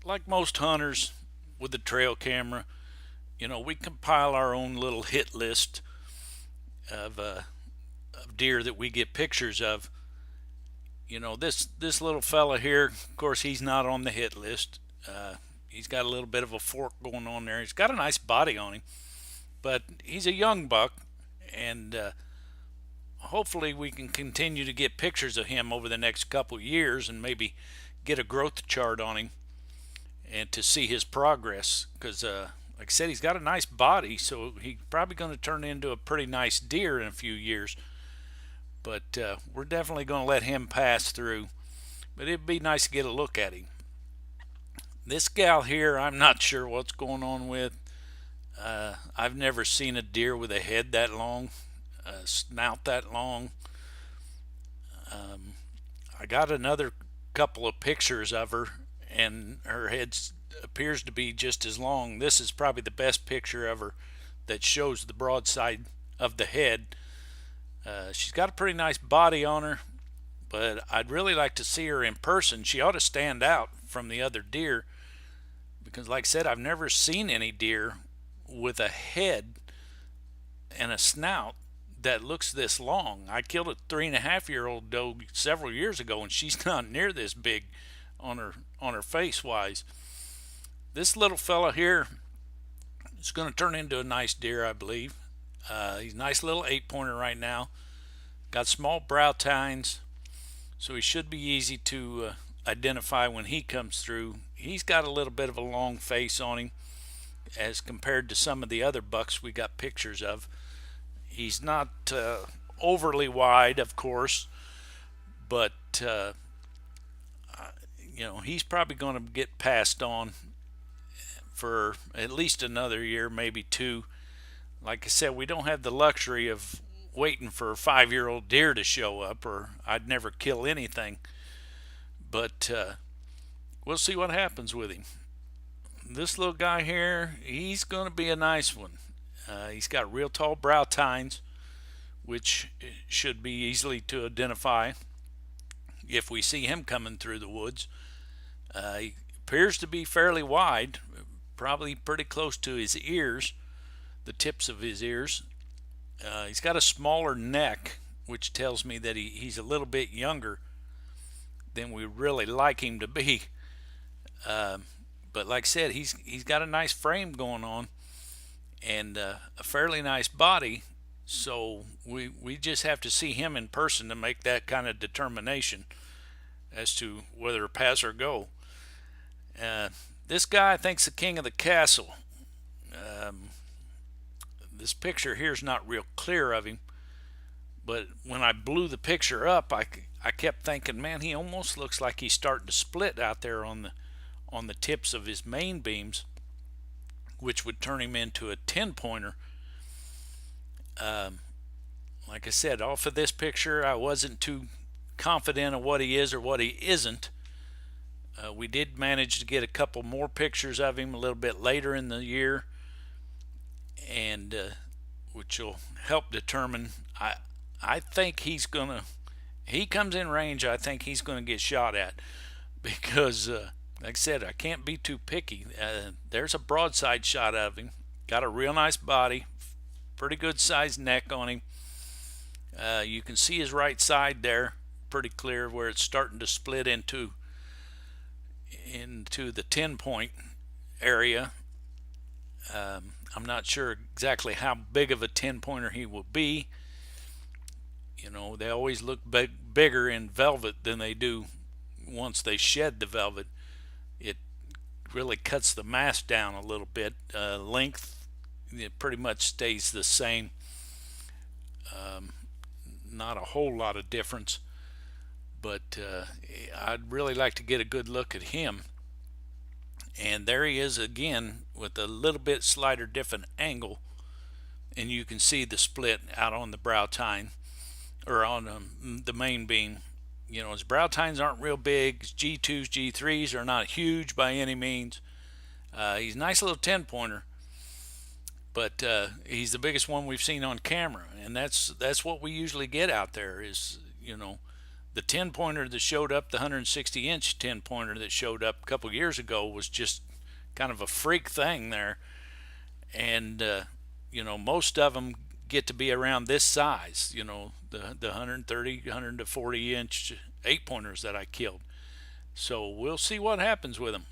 like most hunters with the trail camera, we compile our own little hit list of deer that we get pictures of. This little fella here, of course, he's not on the hit list. He's got a little bit of a fork going on there. He's got a nice body on him, but he's a young buck, and hopefully we can continue to get pictures of him over the next couple years and maybe get a growth chart on him and to see his progress because like I said, he's got a nice body, so he's probably going to turn into a pretty nice deer in a few years. But we're definitely going to let him pass through. But it'd be nice to get a look at him. This gal here, I'm not sure what's going on with. I've never seen a deer with a head that long, a snout that long. I got another couple of pictures of her, and her head appears to be just as long. This is probably the best picture of her that shows the broadside of the head. She's got a pretty nice body on her, but I'd really like to see her in person. She ought to stand out from the other deer because, like I said, I've never seen any deer with a head and a snout that looks this long. I killed a 3.5-year-old doe several years ago, and she's not near this big on her face wise. This little fella here is going to turn into a nice deer, I believe. He's a nice little 8-pointer right now. Got small brow tines, so he should be easy to identify when he comes through. He's got a little bit of a long face on him as compared to some of the other bucks we got pictures of. He's not overly wide, of course, but he's probably going to get passed on for at least another year, maybe two. Like I said, we don't have the luxury of waiting for a 5-year-old deer to show up, or I'd never kill anything. But we'll see what happens with him. This little guy here, he's going to be a nice one. He's got real tall brow tines, which should be easily to identify if we see him coming through the woods. He appears to be fairly wide, probably pretty close to his ears, the tips of his ears. He's got a smaller neck, which tells me that he's a little bit younger than we really like him to be. But like I said, he's got a nice frame going on and a fairly nice body. So we just have to see him in person to make that kind of determination as to whether to pass or go. This guy, I think's the king of the castle. Um, this picture here is not real clear of him, but when I blew the picture up, I kept thinking, man, he almost looks like he's starting to split out there on the tips of his main beams, which would turn him into a 10-pointer. Um, like I said, off of this picture, I wasn't too confident of what he is or what he isn't. We did manage to get a couple more pictures of him a little bit later in the year, and which will help determine. I think he comes in range. I think he's going to get shot at because, like I said, I can't be too picky. There's a broadside shot of him. Got a real nice body, pretty good sized neck on him. You can see his right side there, pretty clear where it's starting to split into the 10-point area. I'm not sure exactly how big of a 10-pointer he will be. They always look bigger in velvet than they do once they shed the velvet. It really cuts the mass down a little bit. Length, it pretty much stays the same. Not a whole lot of difference, but I'd really like to get a good look at him. And there he is again with a little bit slighter different angle, and you can see the split out on the brow tine or on the main beam. His brow tines aren't real big. His G2s, G3s are not huge by any means. He's a nice little 10-pointer, but he's the biggest one we've seen on camera, and that's what we usually get out there is The 10 pointer that showed up, the 160-inch 10 pointer that showed up a couple years ago, was just kind of a freak thing there. And, most of them get to be around this size, the 130, 140 inch 8 pointers that I killed. So we'll see what happens with them.